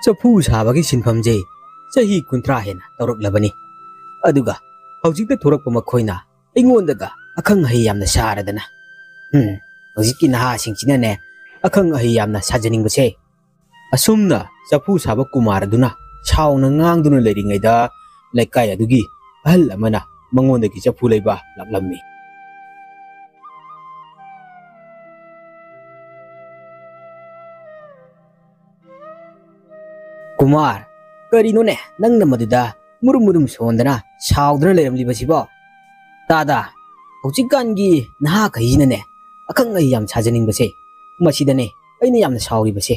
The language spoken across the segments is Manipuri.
चफू साबगी सिनफमजे चही कुंथ्रा हेना तौरक्लबनी अदुगा हौजिक थोरक्प मखोइना अइंगोंदगा अखंग हई यामना सारदना हौजिकी नहा सिंचिनाने अखंग हई यामना साजनिंगबसे असुमना चफू साब कुमार अदुना सावना ngang लेरिङैदा लेकाय अदुगी अहल अमना मंगोंदगी चफू लेबा लाक्लम्मी कुमार करीनोने नंगना मदुदा मुरुम मुरुम सोंदना सावदना लेरमलिबसिबो तादा हौजिकानगी नहा खैजिनने अखंग हई याम साजनिंगबसे मसिदने अइना यामना सावरिबसे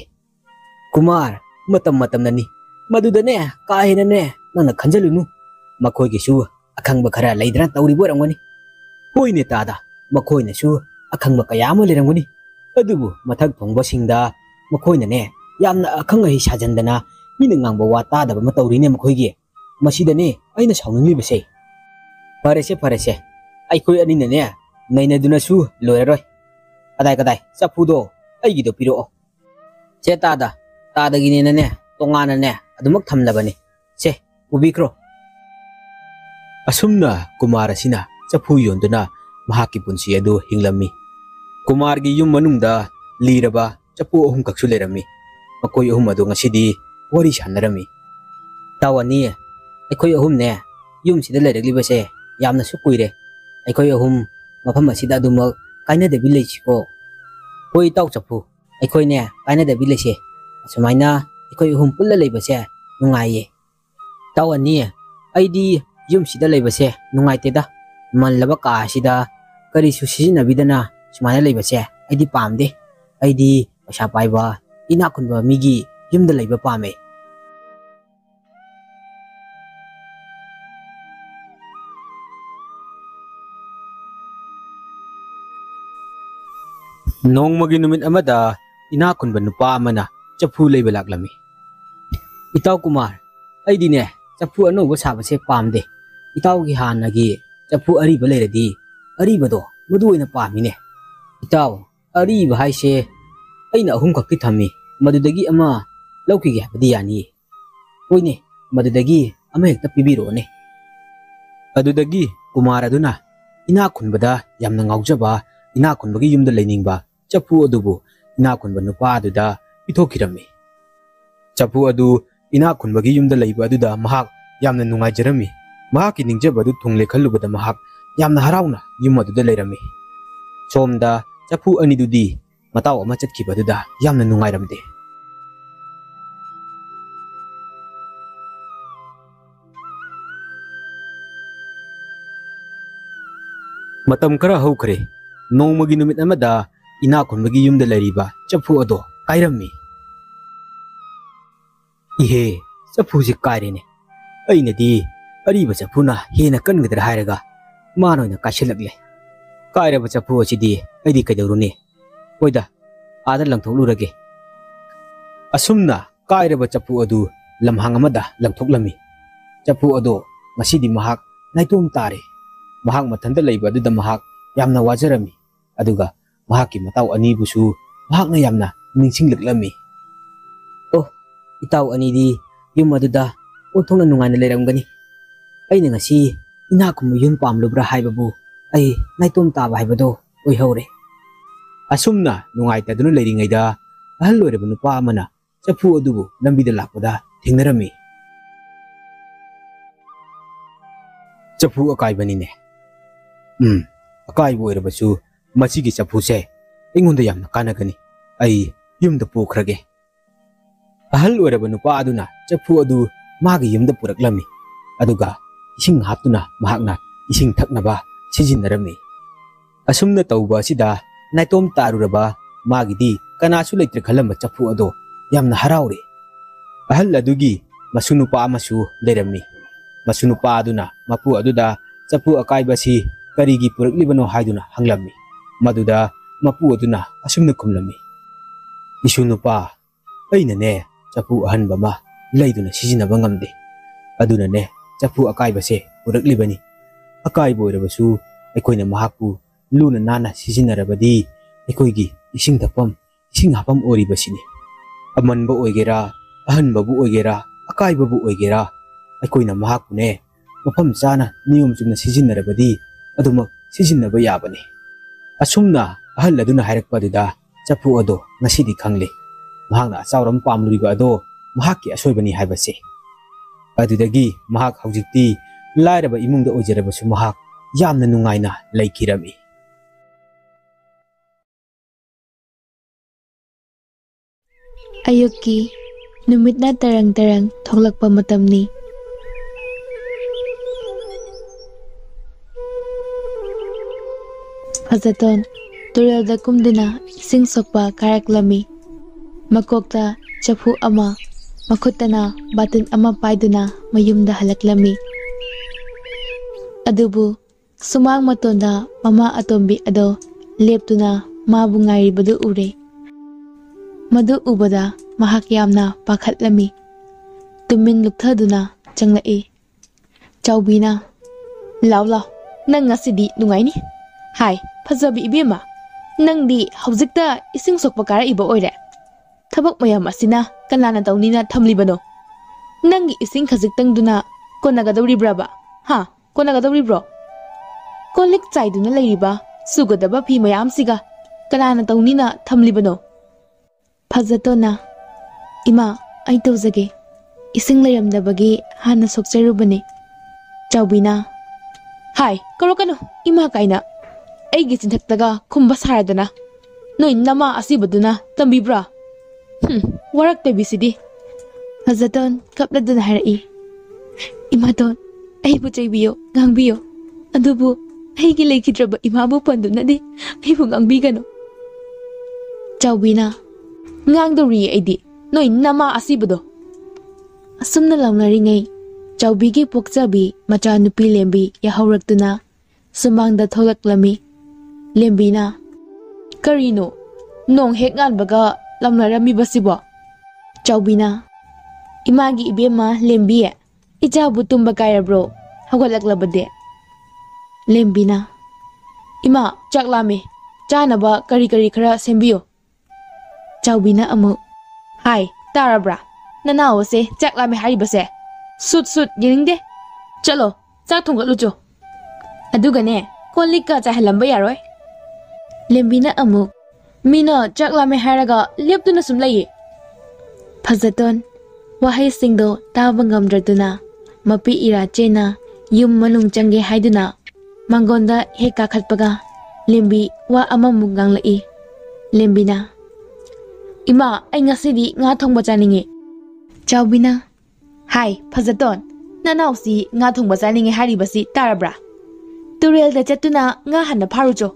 कुमार मतम मतमननी मदुदने काहेनने नंगना खंजलुनु मखोइगिसु अखंग खरा लेदना तौरिबो रंगनी होइने तादा मखोइनसु अखंग कयाम लेरंगनी अदुबु मथक थोंबसिंगदा मखोइनने यामना अखंग हई साजंदना मीना ngang वा तादब म तौरिने मखोइगे मसिदने अइना सावनिंगलिबसे फरेसे अइखोइ अनिनने नैनदुनसु लोयरय अदाय कदाय चफुदो अइगिदो पिरो चे तादगिनेनने तोंगानने अदुमक थमलबने से उबिक्रो असुमना कुमार असिना चफु योंदुना महाकी पुंसी अदु हिंगलम्मी कुमार गी युम मनुंगदा लीरबा चफु अहुम कक्सु लेरम्मी मकोइ अहुम अदु ngasidi wari sanarami tawani akhoi ahum ne yum sida lereglibase yamna su kuire akhoi ahum mafam asida dumak kaina de village ko koi taw chapu akhoi ne kaina de village sumaina akhoi ahum pulla leibase nungaiye tawani aidi yum sida leibase nungaite da manlaba ka sida kari su sijina bidana sumaina leibase aidi pamde aidi pasha paiba ina kunba migi yumda leiba pame nongmagi numit amada ina kunba nupa amana chaphu leiba laklami itaw kumar aidine chaphu anoba sabase pamde itaw gi hanagi chaphu ariba leiradi aribado madu oina pamine itaw ariba haise aina ahum khakki thammi madudagi ama लौकी हबदी यानी होइने मदुदगी अमा हेक्ता पिबिरोने अदुदगी कुमार अदुना इना खुनबदा यामना ngawjaba इना खुनबगी युमदा लेनिंगबा चफु अदुबु इना खुनबा नुपा अदुदा पिथोखिरम्मी चफु अदु इना खुनबगी युमदा लेबा अदुदा महाक यामना नुंगाइजरम्मी महाकी निंगजबदु थुंगले खल्लुबदा महाक यामना हराउना युम अदुदा लेरम्मी सोमदा चफु अनिदुदी मताव अमा चटखिबदुदा यामना नुंगाइरमदे मतम खरा हौखरे नोंमगी नुमित अमदा इना खुनबगी युमदा लेरिबा चफु अदो काइरम्मी इहे चफु जे काइरेने अइनदी अरिबा चफुना हेना कनगदर हायरगा मानोइना काइसलगले काइरबा चफु असिदी अइदी कैदौरुने होइदा आदा लंगथोकलुरगे असुमना काइरबा चफु अदु लमहांग अमदा लंगथोकलमी चफु अदो ngasidi mahak naitom tare mahak mathanda leiba aduda mahak yamna wajarami aduga mahaki mataw ani busu mahak na yamna ningsinglaklami oh itaw ani di yum aduda othongna nungaina leiramgani aina ngasi ina kum yun pamlubra haibabu ai naitom taba haibado oi hore asumna nungaita dunu leiringaida ahal loireba nupa amana chaphu adubu lambida lakpada thingnarami चफु अकाई बनीने अकाई बोइरबसु मसीगी चफु से इंगोंदा यामना कानगनी आई युमदा पोखरगे अहल ओइरब नुपा अदुना चफु अदु मागी युमदा पुरक्लमी अदुगा इसिंग हापतुना महाकना इसिंग थकनबा सिजिनरमी असुमना तौबा सिदा नाइतोम तारुरबा मागिदी कनासु लेत्र खलम चफु अदो यामना हराउरे अहल अदुगी मसुनुपा अमसु लेरमी मसुनुपा अदुना मपु अदुदा चफु अकाइबसी करिगी पुरक्लिबनो हाइदुना हंगलम्मी मदुदा मपु अदुना असुमना खुमलम्मी इसुनुपा अइनने चफु अहनबमा लेदुना सिजिनबा ngamde adunane चफु अकाइबसे पुरक्लिबनी अकाइब ओइरबसु अखोइना महाकु लुना नाना सिजिनरबदी अखोइगी इसिंग थपम इसिंग हापम ओरिबसिनी अमनबा ओइगेरा ꯑꯍꯟꯕꯕꯨ ꯑꯣꯏꯒꯦꯔꯥ ꯑꯀꯥꯏꯕꯕꯨ ꯑꯣꯏꯒꯦꯔꯥ ꯑꯩꯈꯣꯏꯅ ꯃꯍꯥꯛꯄꯨꯅꯦ ꯃꯐꯝ ꯆꯥꯅ ꯅꯤꯌꯣꯝ ꯆꯨꯝꯅ ꯁꯤꯖꯤꯟꯅꯔꯕꯗꯤ ꯑꯗꯨꯃꯛ ꯁꯤꯖꯤꯟꯅꯕ ꯌꯥꯕꯅꯤ꯫ ꯑꯁꯨꯝꯅ ꯑꯍꯜ ꯑꯗꯨꯅ ꯍꯥꯏꯔꯛꯄ ꯑꯗꯨꯗ ꯆꯐꯨ ꯑꯗꯣ ꯉꯁꯤꯗꯤ ꯈꯪꯂꯦ ꯃꯍꯥꯛꯅ ꯑꯆꯥꯎꯔꯝ ꯄꯥꯝꯂꯨꯔꯤꯕ ꯑꯗꯣ ꯃꯍꯥꯛꯀꯤ ꯑꯁꯣꯏꯕꯅꯤ ꯍꯥꯏꯕꯁꯦ꯫ ꯑꯗꯨꯗꯒꯤ ꯃꯍꯥꯛ ꯍꯧꯖꯤꯛꯇꯤ ꯂꯥꯏꯔꯕ ꯏꯃꯨꯡꯗ ꯑꯣꯏꯖꯔꯕꯁꯨ ꯃꯍꯥꯛ ꯌꯥꯝꯅ ꯅꯨꯡꯉꯥꯏꯅ ꯂꯩꯈꯤꯔꯝꯃꯤ꯫ ꯑꯌꯨꯛꯀꯤ ꯅꯨꯃꯤꯠꯅ ꯇꯔꯪ ꯇꯔꯪ ꯊꯣꯛꯂꯛꯄ ꯃꯇꯝꯅꯤ꯫ ꯐꯖꯇꯣꯟ ꯇꯨꯔꯦꯜꯗ ꯀꯨꯝꯗꯨꯅ ꯏꯁꯤꯡ ꯁꯣꯛꯄ ꯀꯥꯔꯛꯂꯝꯃꯤ꯫ ꯃꯀꯣꯛꯇ ꯆꯐꯨ ꯑꯃ, ꯃꯈꯨꯠꯇꯅ ꯕꯥꯇꯤꯟ ꯑꯃ ꯄꯥꯏꯗꯨꯅ ꯃꯌꯨꯝꯗ ꯍꯜꯂꯛꯂꯝꯃꯤ꯫ ꯑꯗꯨꯕꯨ ꯁꯨꯃꯥꯡ ꯃꯇꯣꯟꯗ ꯃꯃꯥ ꯑꯇꯣꯝꯕꯤ ꯑꯗꯣ ꯂꯦꯞꯇꯨꯅ ꯃꯥꯕꯨ ꯉꯥꯏꯔꯤꯕꯗꯨ ꯎꯔꯦ꯫ ꯃꯗꯨ ꯎꯕꯗ ꯃꯍꯥꯛ ꯌꯥꯝꯅ ꯄꯥꯈꯠꯂꯝꯃꯤ꯫ ꯇꯨꯃꯤꯟ ꯂꯨꯞꯊꯗꯨꯅ ꯆꯪꯂꯛꯏ꯫ ꯆꯥꯎꯕꯤꯅ "ꯂꯥꯎ ꯂꯥꯎ, ꯅꯪ ꯉꯁꯤꯗꯤ ꯅꯨꯡꯉꯥꯏꯅꯤ꯫ ꯍꯥꯏ ꯐꯖꯕꯤ ꯏꯕꯦꯝꯃ, ꯅꯪꯗꯤ ꯍꯧꯖꯤꯛꯇ ꯏꯁꯤꯡ ꯁꯣꯛꯄ ꯀꯥꯔꯛꯏꯕ ꯑꯣꯏꯔꯦ꯫ ꯊꯕꯛ ꯃꯌꯥꯝ ꯑꯁꯤꯅ ꯀꯅꯥꯅ ꯇꯧꯅꯤꯅ ꯊꯝꯂꯤꯕꯅꯣ? ꯅꯪꯒꯤ ꯏꯁꯤꯡ ꯈꯖꯤꯛꯇꯪꯗꯨꯅ ꯀꯣꯟꯅꯒꯗꯧꯔꯤꯕ꯭ꯔꯕ? ꯀꯣꯟꯅꯒꯗꯧꯔꯤꯕ꯭ꯔꯣ? ꯀꯣꯜ-ꯂꯤꯛ ꯆꯥꯏꯗꯨꯅ ꯂꯩꯔꯤꯕ ꯁꯨꯒꯗꯕ ꯐꯤ ꯃꯌꯥꯝꯁꯤꯒ ꯀꯅꯥꯅ ꯇꯧꯅꯤꯅ ꯊꯝꯂꯤꯕꯅꯣ?" ꯐꯖꯇꯣꯟꯅ "ꯏꯃꯥ, ꯑꯩ ꯇꯧꯖꯒꯦ. ꯏꯁꯤꯡ ꯂꯩꯔꯝꯗꯕꯒꯤ ꯍꯥꯟꯅ ꯁꯣꯛꯆꯔꯨꯕꯅꯤ." ꯆꯥꯎꯕꯤꯅ "ꯍꯥꯏ ꯀꯧꯔꯛꯀꯅꯨ ꯏꯃꯥ ꯀꯥꯏꯅ, ꯑꯩꯒꯤ ꯆꯤꯟꯊꯛꯇꯒ ꯈꯨꯝꯕ ꯁꯥꯔꯗꯅ ꯅꯣꯏ ꯅꯃꯥ ꯑꯁꯤꯕꯗꯨꯅ ꯇꯝꯕꯤꯕ꯭ꯔꯥ? ꯋꯥꯔꯛꯇꯕꯤꯁꯤꯗꯤ." ꯐꯖꯇꯣꯟ ꯀꯞꯂꯗꯨꯅ ꯍꯥꯏꯔꯛꯏ꯫ "ꯏꯃꯥꯇꯣꯟ, ꯑꯩꯕꯨ ꯆꯩꯕꯤꯌꯣ, ꯉꯥꯡꯕꯤꯌꯣ. ꯑꯗꯨꯕꯨ ꯑꯩꯒꯤ ꯂꯩꯈꯤꯗ꯭ꯔꯕ ꯏꯃꯥꯕꯨ ꯄꯟꯗꯨꯅꯗꯤ ꯑꯩꯕꯨ ꯉꯥꯡꯕꯤꯒꯅꯨ." ꯆꯥꯎꯕꯤꯅ "ꯉꯥꯡꯗꯧꯔꯤꯌꯦ ꯑꯩꯗꯤ, ꯅꯣꯏ ꯅꯃꯥ ꯑꯁꯤꯕꯗꯣ." ꯑꯁꯨꯝꯅ ꯂꯥꯎꯅꯔꯤꯉꯩ ꯆꯥꯎꯕꯤꯒꯤ ꯄꯣꯛꯆꯕꯤ ꯃꯆꯥꯅꯨꯄꯤ ꯂꯦꯝꯕꯤ ꯌꯥꯍꯧꯔꯛꯇꯨꯅ ꯁꯨꯃꯥꯡꯗ ꯊꯣꯛꯂꯛꯂꯝꯃꯤ꯫ ꯂꯦꯝꯕꯤꯅ "ꯀꯔꯤꯅꯣ, ꯅꯣꯡ ꯍꯦꯛ ꯉꯥꯟꯕꯒ ꯂꯥꯎꯅꯔꯝꯃꯤꯕꯁꯤꯕꯣ?" ꯆꯥꯎꯕꯤꯅ "ꯏꯃꯥꯒꯤ ꯏꯕꯦꯝꯃ ꯂꯦꯝꯕꯤ, ꯏꯆꯥꯕꯨ ꯇꯨꯝꯕ ꯀꯥꯏꯔꯕ꯭ꯔꯣ? ꯍꯧꯒꯠꯂꯛꯂꯕꯗꯤ?" ꯂꯦꯝꯕꯤꯅ "ꯏꯃꯥ, ꯆꯥꯛ ꯂꯥꯝꯃꯦ, ꯆꯥꯅꯕ ꯀꯔꯤ ꯀꯔꯤ ꯈꯔ ꯁꯦꯝꯕꯤꯌꯨ." ꯆꯥꯎꯕꯤꯅ ꯑꯃꯨꯛ "ꯍꯥꯏ ꯇꯥꯔꯕ꯭ꯔꯥ? ꯅꯅꯥꯎ ꯑꯁꯦ ꯆꯥꯛ ꯂꯥꯝꯃꯦ ꯍꯥꯏꯔꯤꯕꯁꯦ? ꯁꯨꯠ ꯁꯨꯠ ꯌꯦꯡꯅꯤꯡꯗꯦ. ꯆꯠꯂꯣ, ꯆꯥꯛ ꯊꯣꯡꯒꯠꯂꯨꯆꯣ. ꯑꯗꯨꯒꯅꯦ, ꯀꯣꯜ ꯂꯤꯛꯀ ꯆꯥꯏꯍꯜꯂꯝꯕ ꯌꯥꯔꯣꯏ." ꯂꯦꯝꯕꯤꯅ ꯑꯃꯨꯛ "ꯃꯤꯅ ꯆꯥꯛ ꯂꯥꯝꯃꯦ ꯍꯥꯏꯔꯒ ꯂꯦꯞꯇꯨꯅ ꯁꯨꯝ ꯂꯩꯌꯦ." ꯐꯖꯇꯣꯟ ꯋꯥꯍꯩꯁꯤꯡꯗꯣ ꯇꯥꯕ ꯉꯝꯗ꯭ꯔꯗꯨꯅ ꯃꯄꯤ ꯏꯔꯥ ꯆꯦꯟꯅ ꯌꯨꯝ ꯃꯅꯨꯡ ꯆꯪꯒꯦ ꯍꯥꯏꯗꯨꯅ ꯃꯥꯡꯒꯣꯟꯗ ꯍꯦꯛ ꯀꯥꯈꯠꯄꯒ ꯂꯦꯝꯕꯤ ꯋꯥ ꯑꯃꯃꯨꯛ ꯉꯥꯡꯂꯛꯏ꯫ ꯂꯦꯝꯕꯤꯅ "ꯏꯃꯥ, ꯑꯩ ꯉꯁꯤꯗꯤ ꯉꯥ ꯊꯣꯡꯕ ꯆꯥꯅꯤꯡꯉꯦ." ꯆꯥꯎꯕꯤꯅ "ꯍꯥꯏ ꯐꯖꯇꯣꯟ, ꯅꯅꯥꯎꯁꯤ ꯉꯥ ꯊꯣꯡꯕ ꯆꯥꯅꯤꯡꯉꯦ ꯍꯥꯏꯔꯤꯕꯁꯤ ꯇꯥꯔꯕ꯭ꯔꯥ? ꯇꯨꯔꯦꯜꯗ ꯆꯠꯇꯨꯅ ꯉꯥ ꯍꯥꯟꯅ ꯐꯥꯔꯨꯆꯣ."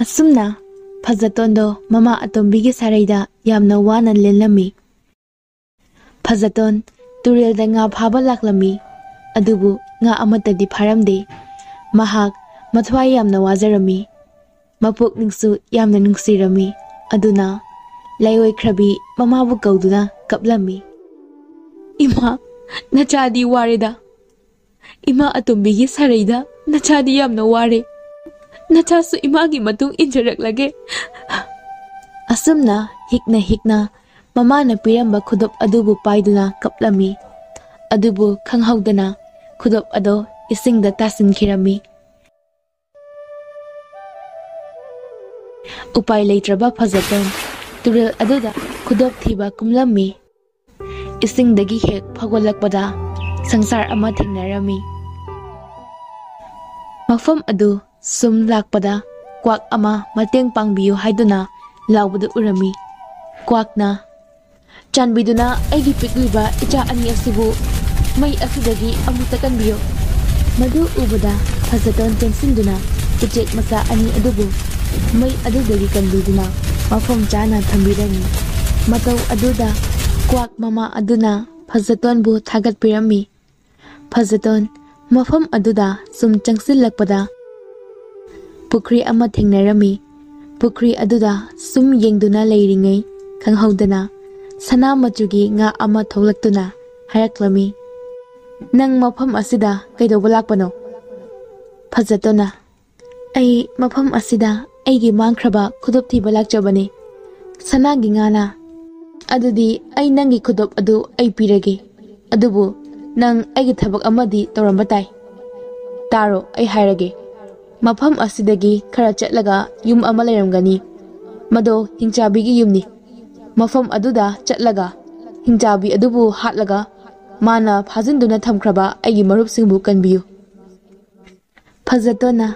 ꯑꯁꯨꯝꯅ ꯐꯖꯇꯣꯟꯗꯣ ꯃꯃꯥ ꯑꯇꯣꯝꯕꯤꯒꯤ ꯁꯥꯔꯩꯗ ꯌꯥꯝꯅ ꯋꯥꯅ ꯂꯦꯟꯂꯝꯃꯤ꯫ ꯐꯖꯇꯣꯟ ꯇꯨꯔꯦꯜꯗ ꯉꯥ ꯐꯥꯕ ꯂꯥꯛꯂꯝꯃꯤ꯫ ꯑꯗꯨꯕꯨ ꯉꯥ ꯑꯃꯠꯇꯗꯤ ꯐꯥꯔꯝꯗꯦ꯫ ꯃꯍꯥꯛ ꯃꯊ꯭ꯋꯥꯏ ꯌꯥꯝꯅ ꯋꯥꯖꯔꯝꯃꯤ꯫ ꯃꯄꯨꯛꯅꯤꯡꯁꯨ ꯌꯥꯝꯅ ꯅꯨꯡꯁꯤꯔꯝꯃꯤ꯫ ꯑꯗꯨꯅ ꯂꯥꯏꯑꯣꯏꯈ꯭ꯔꯕꯤ ꯃꯃꯥꯕꯨ ꯀꯧꯗꯨꯅ ꯀꯞꯂꯝꯃꯤ꯫ "ꯏꯃꯥ, ꯅꯆꯥꯗꯤ ꯋꯥꯔꯦꯗ. ꯏꯃꯥ ꯑꯇꯣꯝꯕꯤꯒꯤ ꯁꯥꯔꯩꯗ ꯅꯆꯥꯗꯤ ꯌꯥꯝꯅ ꯋꯥꯔꯦ. ꯅꯆꯥꯁꯨ ꯏꯃꯥꯒꯤ ꯃꯇꯨꯡ ꯏꯟꯖꯔꯛꯂꯒꯦ." ꯑꯁꯨꯝꯅ ꯍꯤꯛꯅ ꯍꯤꯛꯅ ꯃꯃꯥꯅ ꯄꯤꯔꯝꯕ ꯈꯨꯗꯣꯞ ꯑꯗꯨꯕꯨ ꯄꯥꯏꯗꯨꯅ ꯀꯞꯂꯝꯃꯤ꯫ ꯑꯗꯨꯕꯨ ꯈꯪꯍꯧꯗꯅ ꯈꯨꯗꯣꯞ ꯑꯗꯣ ꯏꯁꯤꯡꯗ ꯇꯥꯁꯤꯟꯈꯤꯔꯝꯃꯤ꯫ ꯎꯄꯥꯏ ꯂꯩꯇ꯭ꯔꯕ ꯐꯖꯇꯣꯟ ꯇꯨꯔꯦꯜ ꯑꯗꯨꯗ ꯈꯨꯗꯣꯞ ꯊꯤꯕ ꯀꯨꯝꯂꯝꯃꯤ꯫ ꯏꯁꯤꯡꯗꯒꯤ ꯍꯦꯛ ꯐꯥꯎꯒꯠꯂꯛꯄꯗ ꯁꯪꯁꯥꯔ ꯑꯃ ꯊꯦꯡꯅꯔꯝꯃꯤ꯫ ꯃꯐꯝ ꯑꯗꯨ ꯁꯨꯝ ꯂꯥꯛꯄꯗ ꯀ꯭ꯋꯥꯛ ꯑꯃ ꯃꯇꯦꯡ ꯄꯥꯡꯕꯤꯌꯨ ꯍꯥꯏꯗꯨꯅ ꯂꯥꯎꯕꯗꯨ ꯎꯔꯝꯃꯤ꯫ ꯀ꯭ꯋꯥꯛꯅ "ꯆꯥꯟꯕꯤꯗꯨꯅ ꯑꯩꯒꯤ ꯄꯤꯛꯂꯤꯕ ꯏꯆꯥ ꯑꯅꯤ ꯑꯁꯤꯕꯨ ꯃꯩ ꯑꯁꯤꯗꯒꯤ ꯑꯃꯨꯛꯇ ꯀꯟꯕꯤꯌꯨ." ꯃꯗꯨ ꯎꯕꯗ ꯐꯖꯇꯣꯟ ꯆꯦꯟꯁꯤꯟꯗꯨꯅ ꯎꯆꯦꯛ ꯃꯆꯥ ꯑꯅꯤ ꯑꯗꯨꯕꯨ ꯃꯩ ꯑꯗꯨꯗꯒꯤ ꯀꯟꯕꯤꯗꯨꯅ ꯃꯐꯝ ꯆꯥꯅ ꯊꯝꯕꯤꯔꯝꯃꯤ꯫ ꯃꯇꯧ ꯑꯗꯨꯗ ꯀ꯭ꯋꯥꯛ ꯃꯃꯥ ꯑꯗꯨꯅ ꯐꯖꯇꯣꯟꯕꯨ ꯊꯥꯒꯠꯄꯤꯔꯝꯃꯤ꯫ ꯐꯖꯇꯣꯟ ꯃꯐꯝ ꯑꯗꯨꯗ ꯁꯨꯝ ꯆꯪꯁꯤꯜꯂꯛꯄꯗ ꯄꯨꯈ꯭ꯔꯤ ꯑꯃ ꯊꯦꯡꯅꯔꯝꯃꯤ꯫ ꯄꯨꯈ꯭ꯔꯤ ꯑꯗꯨꯗ ꯁꯨꯝ ꯌꯦꯡꯗꯨꯅ ꯂꯩꯔꯤꯉꯩ ꯈꯪꯍꯧꯗꯅ ꯁꯅꯥ ꯃꯆꯨꯒꯤ ꯉꯥ ꯑꯃ ꯊꯣꯛꯂꯛꯇꯨꯅ ꯍꯥꯏꯔꯛꯂꯝꯃꯤ꯫ "ꯅꯪ ꯃꯐꯝ ꯑꯁꯤꯗ ꯀꯩꯗꯧꯕ ꯂꯥꯛꯄꯅꯣ?" ꯐꯖꯇꯣꯟꯅ "ꯑꯩ ꯃꯐꯝ ꯑꯁꯤꯗ ꯑꯩꯒꯤ ꯃꯥꯡꯈ꯭ꯔꯕ ꯈꯨꯗꯣꯞ ꯊꯤꯕ ꯂꯥꯛꯆꯕꯅꯤ. ꯁꯅꯥꯒꯤ ꯉꯥꯅ ꯑꯗꯨꯗꯤ ꯑꯩ ꯅꯪꯒꯤ ꯈꯨꯗꯣꯞ ꯑꯗꯨ ꯑꯩ ꯄꯤꯔꯒꯦ, ꯑꯗꯨꯕꯨ ꯅꯪ ꯑꯩꯒꯤ ꯊꯕꯛ ꯑꯃꯗꯤ ꯇꯧꯔꯝꯕ ꯇꯥꯏ꯫ ꯇꯥꯔꯣ, ꯑꯩ ꯍꯥꯏꯔꯒꯦ꯫ ꯃꯐꯝ ꯑꯁꯤꯗꯒꯤ ꯈꯔ ꯆꯠꯂꯒ ꯌꯨꯝ ꯑꯃ ꯂꯩꯔꯝꯒꯅꯤ, ꯃꯗꯣ ꯍꯤꯡꯆꯥꯕꯤꯒꯤ ꯌꯨꯝꯅꯤ꯫ ꯃꯐꯝ ꯑꯗꯨꯗ ꯆꯠꯂꯒ ꯍꯤꯡꯆꯥꯕꯤ ꯑꯗꯨꯕꯨ ꯍꯥꯠꯂꯒ ꯃꯥꯅ ꯐꯥꯖꯤꯟꯗꯨꯅ ꯊꯝꯈ꯭ꯔꯕ ꯑꯩꯒꯤ ꯃꯔꯨꯞꯁꯤꯡꯕꯨ ꯀꯟꯕꯤꯌꯨ꯫ ꯐꯖꯇꯣꯟꯅ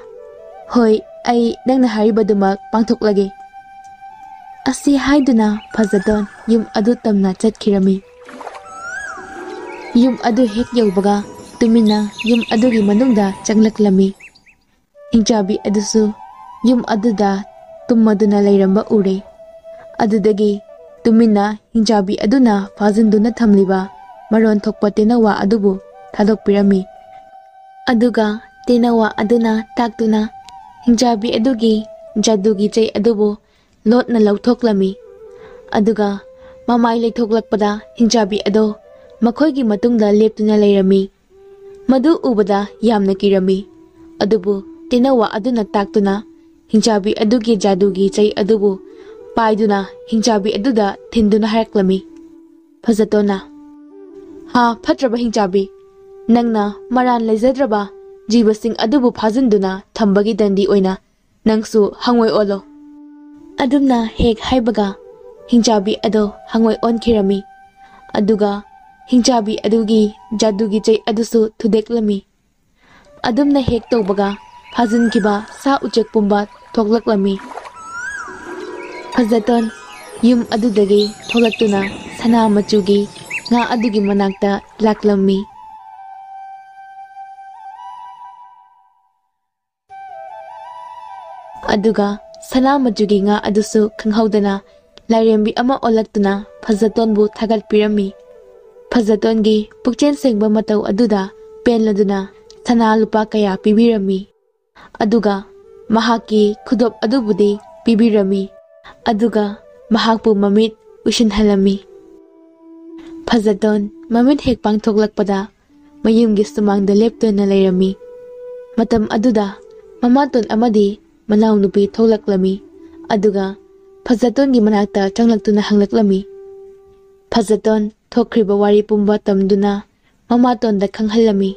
ꯍꯣꯏ, ꯑꯩ ꯅꯪꯅ ꯍꯥꯏꯔꯤꯕꯗꯨꯃꯛ ꯄꯥꯡꯊꯣꯛꯂꯒꯦ꯫ ꯑꯁꯤ ꯍꯥꯏꯗꯨꯅ ꯐꯖꯇꯣꯟ ꯌꯨꯝ ꯑꯗꯨ ꯇꯝꯅ ꯆꯠꯈꯤꯔꯝꯃꯤ꯫ ꯌꯨꯝ ꯑꯗꯨ ꯍꯦꯛ ꯌꯧꯕꯒ ꯇꯨꯃꯤꯟꯅ ꯌꯨꯝ ꯑꯗꯨꯒꯤ ꯃꯅꯨꯡꯗ ꯆꯪꯂꯛꯂꯝꯃꯤ꯫ ꯍꯤꯡꯆꯥꯕꯤ ꯑꯗꯨꯁꯨ ꯌꯨꯝ ꯑꯗꯨꯗ ꯇꯨꯝꯃꯗꯨꯅ ꯂꯩꯔꯝꯕ ꯎꯔꯦ꯫ ꯑꯗꯨꯗꯒꯤ ꯇꯨꯃꯤꯟꯅ ꯍꯤꯡꯆꯥꯕꯤ ꯑꯗꯨꯅ ꯐꯥꯖꯤꯟꯗꯨꯅ ꯊꯝꯂꯤꯕ ꯃꯔꯣꯟ ꯊꯣꯛꯄ ꯇꯦꯅꯋꯥ ꯑꯗꯨꯕꯨ ꯊꯥꯗꯣꯛꯄꯤꯔꯝꯃꯤ꯫ ꯑꯗꯨꯒ ꯇꯦꯅꯋꯥ ꯑꯗꯨꯅ ꯇꯥꯛꯇꯨꯅ ꯍꯤꯡꯆꯥꯕꯤ ꯑꯗꯨꯒꯤ ꯖꯥꯗꯨꯒꯤ ꯆꯩ ꯑꯗꯨꯕꯨ ꯂꯣꯠꯅ ꯂꯧꯊꯣꯛꯂꯝꯃꯤ꯫ ꯑꯗꯨꯒ ꯃꯃꯥꯏ ꯂꯩꯊꯣꯛꯂꯛꯄꯗ ꯍꯤꯡꯆꯥꯕꯤ ꯑꯗꯣ ꯃꯈꯣꯏꯒꯤ ꯃꯇꯨꯡꯗ ꯂꯦꯞꯇꯨꯅ ꯂꯩꯔꯝꯃꯤ꯫ ꯃꯗꯨ ꯎꯕꯗ ꯌꯥꯝꯅ ꯀꯤꯔꯝꯃꯤ, ꯑꯗꯨꯕꯨ ꯇꯦꯅꯋꯥ ꯑꯗꯨꯅ ꯇꯥꯛꯇꯨꯅ ꯍꯤꯡꯆꯥꯕꯤ ꯑꯗꯨꯒꯤ ꯖꯥꯗꯨꯒꯤ ꯆꯩ ꯑꯗꯨꯕꯨ ꯄꯥꯏꯗꯨꯅ ꯍꯤꯡꯆꯥꯕꯤ ꯑꯗꯨꯗ ꯊꯤꯟꯗꯨꯅ ꯍꯥꯏꯔꯛꯂꯝꯃꯤ꯫ ꯐꯖꯇꯣꯟꯅ ꯍꯥ ꯐꯠꯇ꯭ꯔꯕ ꯍꯤꯡꯆꯥꯕꯤ, ꯅꯪꯅ ꯃꯔꯥꯟ ꯂꯩꯖꯗ꯭ꯔꯕ ꯖꯤꯕꯁꯤꯡ ꯑꯗꯨꯕꯨ ꯐꯥꯖꯤꯟꯗꯨꯅ ꯊꯝꯕꯒꯤ ꯗꯟꯗꯤ ꯑꯣꯏꯅ ꯅꯪꯁꯨ ꯍꯪꯉꯣꯏ ꯑꯣꯜꯂꯣ꯫ ꯑꯗꯨꯝꯅ ꯍꯦꯛ ꯍꯥꯏꯕꯒ ꯍꯤꯡꯆꯥꯕꯤ ꯑꯗꯣ ꯍꯪꯉꯣꯏ ꯑꯣꯟꯈꯤꯔꯝꯃꯤ꯫ ꯑꯗꯨꯒ ꯍꯤꯡꯆꯥꯕꯤ ꯑꯗꯨꯒꯤ ꯖꯥꯗꯨꯒꯤ ꯆꯩ ꯑꯗꯨꯁꯨ ꯊꯨꯗꯦꯛꯂꯝꯃꯤ꯫ ꯑꯗꯨꯝꯅ ꯍꯦꯛ ꯇꯧꯕꯒ ꯐꯥꯖꯤꯟꯈꯤꯕ ꯁꯥ ꯎꯆꯦꯛ ꯄꯨꯝꯕ ꯊꯣꯛꯂꯛꯂꯝꯃꯤ꯫ ꯐꯖꯇꯣꯟ ꯌꯨꯝ ꯑꯗꯨꯗꯒꯤ ꯊꯣꯛꯂꯛꯇꯨꯅ ꯁꯅꯥ ꯃꯆꯨꯒꯤ ꯉꯥ ꯑꯗꯨꯒꯤ ꯃꯅꯥꯛꯇ ꯂꯥꯛꯂꯝꯃꯤ꯫ ꯑꯗꯨꯒ ꯁꯅꯥ ꯃꯆꯨꯒꯤ ꯉꯥ ꯑꯗꯨꯁꯨ ꯈꯪꯍꯧꯗꯅ ꯂꯥꯏꯔꯦꯝꯕꯤ ꯑꯃ ꯑꯣꯜꯂꯛꯇꯨꯅ ꯐꯖꯇꯣꯟꯕꯨ ꯊꯥꯒꯠꯄꯤꯔꯝꯃꯤ꯫ ꯐꯖꯇꯣꯟꯒꯤ ꯄꯨꯛꯆꯦꯜ ꯁꯦꯡꯕ ꯃꯇꯧ ꯑꯗꯨꯗ ꯄꯦꯟꯂꯗꯨꯅ ꯁꯅꯥ ꯂꯨꯄꯥ ꯀꯌꯥ ꯄꯤꯕꯤꯔꯝꯃꯤ꯫ ꯑꯗꯨꯒ ꯃꯍꯥꯛꯀꯤ ꯈꯨꯗꯣꯞ ꯑꯗꯨꯕꯨꯗꯤ ꯄꯤꯕꯤꯔꯝꯃꯤ, ꯑꯗꯨꯒ ꯃꯍꯥꯛꯄꯨ ꯃꯃꯤꯠ ꯎꯏꯁꯤꯟꯍꯜꯂꯝꯃꯤ꯫ ꯐꯖꯇꯣꯟ ꯃꯃꯤꯠ ꯍꯦꯛ ꯄꯥꯡꯊꯣꯛꯂꯛꯄꯗ ꯃꯌꯨꯝꯒꯤ ꯁꯨꯃꯥꯡꯗ ꯂꯦꯞꯇꯨꯅ ꯂꯩꯔꯝꯃꯤ꯫ ꯃꯇꯝ ꯑꯗꯨꯗ ꯃꯃꯥꯇꯣꯟ ꯑꯃꯗꯤ ꯃꯅꯥꯎꯅꯨꯄꯤ ꯊꯣꯛꯂꯛꯂꯝꯃꯤ, ꯑꯗꯨꯒ ꯐꯖꯇꯣꯟꯒꯤ ꯃꯅꯥꯛꯇ ꯆꯪꯂꯛꯇꯨꯅ ꯍꯪꯂꯛꯂꯝꯃꯤ꯫ ꯐꯖꯇꯣꯟ ꯊꯣꯛꯈ꯭ꯔꯤꯕ ꯋꯥꯔꯤ ꯄꯨꯝꯕ ꯇꯝꯗꯨꯅ ꯃꯃꯥꯇꯣꯟꯗ ꯈꯪꯍꯜꯂꯝꯃꯤ꯫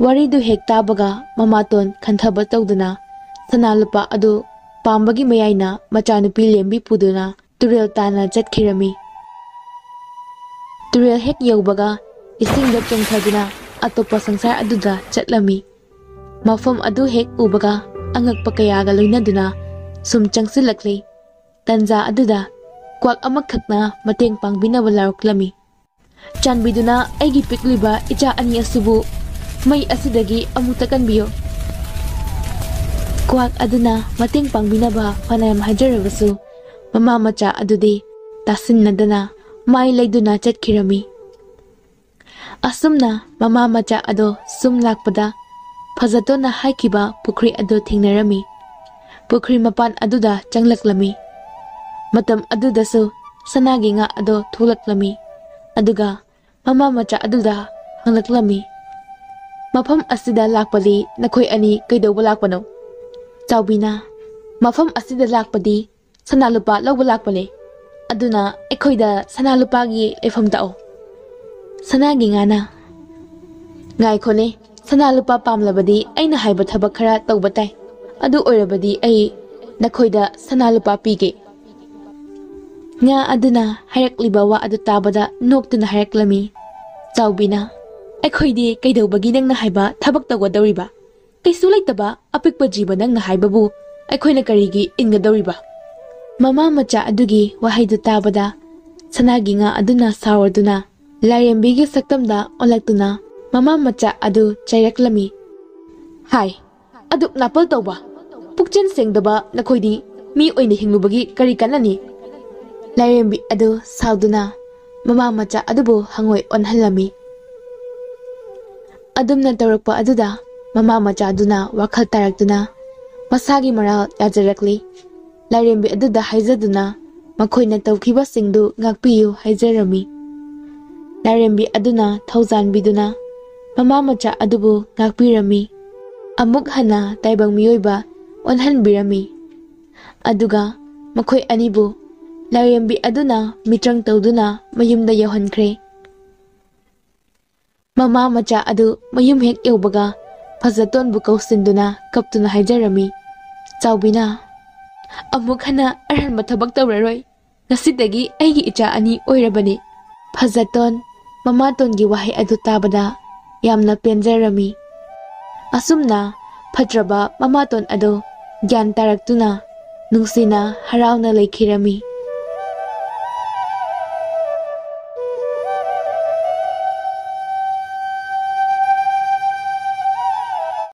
ꯋꯥꯔꯤꯗꯨ ꯍꯦꯛ ꯇꯥꯕꯒ ꯃꯃꯥꯇꯣꯟ ꯈꯟꯊꯕ ꯇꯧꯗꯨꯅ ꯁꯅꯥ ꯂꯨꯄꯥ ꯑꯗꯨ ꯄꯥꯝꯕꯒꯤ ꯃꯌꯥꯏꯅ ꯃꯆꯥꯅꯨꯄꯤ ꯂꯦꯝꯕꯤ ꯄꯨꯗꯨꯅ ꯇꯨꯔꯦꯜ ꯇꯥꯟꯅ ꯆꯠꯈꯤꯔꯝꯃꯤ꯫ ꯇꯨꯔꯦꯜ ꯍꯦꯛ ꯌꯧꯕꯒ ꯏꯁꯤꯡꯗ ꯆꯣꯡꯊꯗꯨꯅ ꯑꯇꯣꯞꯄ ꯁꯪꯁꯥꯔ ꯑꯗꯨꯗ ꯆꯠꯂꯝꯃꯤ꯫ ꯃꯐꯝ ꯑꯗꯨ ꯍꯦꯛ ꯎꯕꯒ ꯑꯉꯛꯄ ꯀꯌꯥꯒ ꯂꯣꯏꯅꯗꯨꯅ ꯁꯨꯝ ꯆꯪꯁꯤꯜꯂꯛꯂꯤ꯫ ꯇꯟꯖꯥ ꯑꯗꯨꯗ ꯀ꯭ꯋꯥꯛ ꯑꯃꯈꯛꯅ ꯃꯇꯦꯡ ꯄꯥꯡꯕꯤꯅꯕ ꯂꯥꯎꯔꯛꯂꯝꯃꯤ꯫ ꯆꯥꯟꯕꯤꯗꯨꯅ ꯑꯩꯒꯤ ꯄꯤꯛꯂꯤꯕ ꯏꯆꯥ ꯑꯅꯤ ꯑꯁꯤꯕꯨ ꯃꯩ ꯑꯁꯤꯗꯒꯤ ꯑꯃꯨꯛꯇ ꯀꯟꯕꯤꯌꯨ꯫ ꯀ꯭ꯋꯥꯛ ꯑꯗꯨꯅ ꯃꯇꯦꯡ ꯄꯥꯡꯕꯤꯅꯕ ꯐꯅꯌꯥꯝ ꯍꯥꯏꯖꯔꯕꯁꯨ ꯃꯃꯥ ꯃꯆꯥ ꯑꯗꯨꯗꯤ ꯇꯥꯁꯤꯟꯅꯗꯅ ꯃꯥꯏ ꯂꯩꯗꯨꯅ ꯆꯠꯈꯤꯔꯝꯃꯤ꯫ ꯑꯁꯨꯝꯅ ꯃꯃꯥ ꯃꯆꯥ ꯑꯗꯣ ꯁꯨꯝ ꯂꯥꯛꯄꯗ ꯐꯖꯇꯣꯟꯅ ꯍꯥꯏꯈꯤꯕ ꯄꯨꯈ꯭ꯔꯤ ꯑꯗꯨ ꯊꯦꯡꯅꯔꯝꯃꯤ꯫ ꯄꯨꯈ꯭ꯔꯤ ꯃꯄꯥꯟ ꯑꯗꯨꯗ ꯆꯪꯂꯛꯂꯝꯃꯤ꯫ ꯃꯇꯝ ꯑꯗꯨꯗꯁꯨ ꯁꯅꯥꯒꯤ ꯉꯥ ꯑꯗꯣ ꯊꯣꯛꯂꯛꯂꯝꯃꯤ, ꯑꯗꯨꯒ ꯃꯃꯥ ꯃꯆꯥ ꯑꯗꯨꯗ ꯍꯪꯂꯛꯂꯝꯃꯤ꯫ ꯃꯐꯝ ꯑꯁꯤꯗ ꯂꯥꯛꯄꯗꯤ ꯅꯈꯣꯏ ꯑꯅꯤ ꯀꯩꯗꯧꯕ ꯂꯥꯛꯄꯅꯣ? ꯆꯥꯎꯕꯤꯅ ꯃꯐꯝ ꯑꯁꯤꯗ ꯂꯥꯛꯄꯗꯤ ꯁꯅꯥ ꯂꯨꯄꯥ ꯂꯧꯕ ꯂꯥꯛꯄꯅꯦ, ꯑꯗꯨꯅ ꯑꯩꯈꯣꯏꯗ ꯁꯅꯥ ꯂꯨꯄꯥꯒꯤ ꯂꯩꯐꯝ ꯇꯥꯛꯑꯣ꯫ ꯁꯅꯥꯒꯤ ꯉꯥꯅ ꯉꯥꯏꯈꯣꯅꯦ, ꯁꯅꯥ ꯂꯨꯄꯥ ꯄꯥꯝꯂꯕꯗꯤ ꯑꯩꯅ ꯍꯥꯏꯕ ꯊꯕꯛ ꯈꯔ ꯇꯧꯕ ꯇꯥꯏ, ꯑꯗꯨ ꯑꯣꯏꯔꯕꯗꯤ ꯑꯩ ꯅꯈꯣꯏꯗ ꯁꯅꯥ ꯂꯨꯄꯥ ꯄꯤꯒꯦ꯫ ꯉꯥ ꯑꯗꯨꯅ ꯍꯥꯏꯔꯛꯂꯤꯕ ꯋꯥ ꯑꯗꯨ ꯇꯥꯕꯗ ꯅꯣꯛꯇꯨꯅ ꯍꯥꯏꯔꯛꯂꯝꯃꯤ꯫ ꯆꯥꯎꯕꯤꯅ ꯑꯩꯈꯣꯏꯗꯤ ꯀꯩꯗꯧꯕꯒꯤ ꯅꯪꯅ ꯍꯥꯏꯕ ꯊꯕꯛ ꯇꯧꯒꯗꯧꯔꯤꯕ? ꯀꯩꯁꯨ ꯂꯩꯇꯕ ꯑꯄꯤꯛꯄ ꯖꯤꯕ ꯅꯪꯅ ꯍꯥꯏꯕꯕꯨ ꯑꯩꯈꯣꯏꯅ ꯀꯔꯤꯒꯤ ꯏꯟꯒꯗꯧꯔꯤꯕ? ꯃꯃꯥ ꯃꯆꯥ ꯑꯗꯨꯒꯤ ꯋꯥꯍꯩꯗꯨ ꯇꯥꯕꯗ ꯁꯅꯥꯒꯤ ꯉꯥ ꯑꯗꯨꯅ ꯁꯥꯎꯔꯗꯨꯅ ꯂꯥꯏꯔꯦꯝꯕꯤꯒꯤ ꯁꯛꯇꯝꯗ ꯑꯣꯜꯂꯛꯇꯨꯅ ꯃꯃꯥ ꯃꯆꯥ ꯑꯗꯨ ꯆꯩꯔꯛꯂꯝꯃꯤ꯫ ꯍꯥꯏ, ꯑꯗꯨꯛ ꯅꯥꯄꯜ ꯇꯧꯕ, ꯄꯨꯛꯆꯦꯜ ꯁꯦꯡꯗꯕ ꯅꯈꯣꯏꯗꯤ ꯃꯤ ꯑꯣꯏꯅ ꯍꯤꯡꯂꯨꯕꯒꯤ ꯀꯔꯤ ꯀꯥꯟꯅꯅꯤ? ꯂꯥꯏꯔꯦꯝꯕꯤ ꯑꯗꯨ ꯁꯥꯎꯗꯨꯅ ꯃꯃꯥ ꯃꯆꯥ ꯑꯗꯨꯕꯨ ꯍꯪꯉꯣꯏ ꯑꯣꯟꯍꯜꯂꯝꯃꯤ꯫ ꯑꯗꯨꯝꯅ ꯇꯧꯔꯛꯄ ꯑꯗꯨꯗ ꯃꯃꯥ ꯃꯆꯥꯗꯨꯅ ꯋꯥꯈꯜ ꯇꯥꯔꯛꯇꯨꯅ ꯃꯁꯥꯒꯤ ꯃꯔꯥꯜ ꯌꯥꯖꯔꯛꯂꯤ꯫ ꯂꯥꯏꯔꯦꯝꯕꯤ ꯑꯗꯨꯗ ꯍꯥꯏꯖꯗꯨꯅ ꯃꯈꯣꯏꯅ ꯇꯧꯈꯤꯕꯁꯤꯡꯗꯨ ꯉꯥꯛꯄꯤꯌꯨ ꯍꯥꯏꯖꯔꯝꯃꯤ꯫ ꯂꯥꯏꯔꯦꯝꯕꯤ ꯑꯗꯨꯅ ꯊꯧꯖꯥꯟꯕꯤꯗꯨꯅ ꯃꯃꯥ ꯃꯆꯥ ꯑꯗꯨꯕꯨ ꯉꯥꯛꯄꯤꯔꯝꯃꯤ, ꯑꯃꯨꯛ ꯍꯟꯅ ꯇꯥꯏꯕꯪ ꯃꯤꯑꯣꯏꯕ ꯑꯣꯟꯍꯟꯕꯤꯔꯝꯃꯤ꯫ ꯑꯗꯨꯒ ꯃꯈꯣꯏ ꯑꯅꯤꯕꯨ ꯂꯥꯏꯔꯦꯝꯕꯤ ꯑꯗꯨꯅ ꯃꯤꯇ꯭ꯔꯪ ꯇꯧꯗꯨꯅ ꯃꯌꯨꯝꯗ ꯌꯧꯍꯟꯈ꯭ꯔꯦ꯫ ꯃꯃꯥ ꯃꯆꯥ ꯑꯗꯨ ꯃꯌꯨꯝ ꯍꯦꯛ ꯌꯧꯕꯒ ꯐꯖꯇꯣꯟꯕꯨ ꯀꯧꯁꯤꯟꯗꯨꯅ ꯀꯞꯇꯨꯅ ꯍꯥꯏꯖꯔꯝꯃꯤ, "ꯆꯥꯎꯕꯤꯅ ꯑꯃꯨꯛ ꯍꯟꯅ ꯑꯔꯥꯟꯕ ꯊꯕꯛ ꯇꯧꯔꯔꯣꯏ꯫ ꯉꯁꯤꯗꯒꯤ ꯑꯩꯒꯤ ꯏꯆꯥ ꯑꯅꯤ ꯑꯣꯏꯔꯕꯅꯤ." ꯐꯖꯇꯣꯟ ꯃꯃꯥꯇꯣꯟꯒꯤ ꯋꯥꯍꯩ ꯑꯗꯨ ꯇꯥꯕꯗ ꯌꯥꯝꯅ ꯄꯦꯟꯖꯔꯝꯃꯤ꯫ ꯑꯁꯨꯝꯅ ꯐꯠꯇ꯭ꯔꯕ ꯃꯃꯥꯇꯣꯟ ꯑꯗꯨ ꯒ꯭ꯌꯥꯟ ꯇꯥꯔꯛꯇꯨꯅ ꯅꯨꯡꯁꯤꯅ ꯍꯔꯥꯎꯅ ꯂꯩꯈꯤꯔꯝꯃꯤ꯫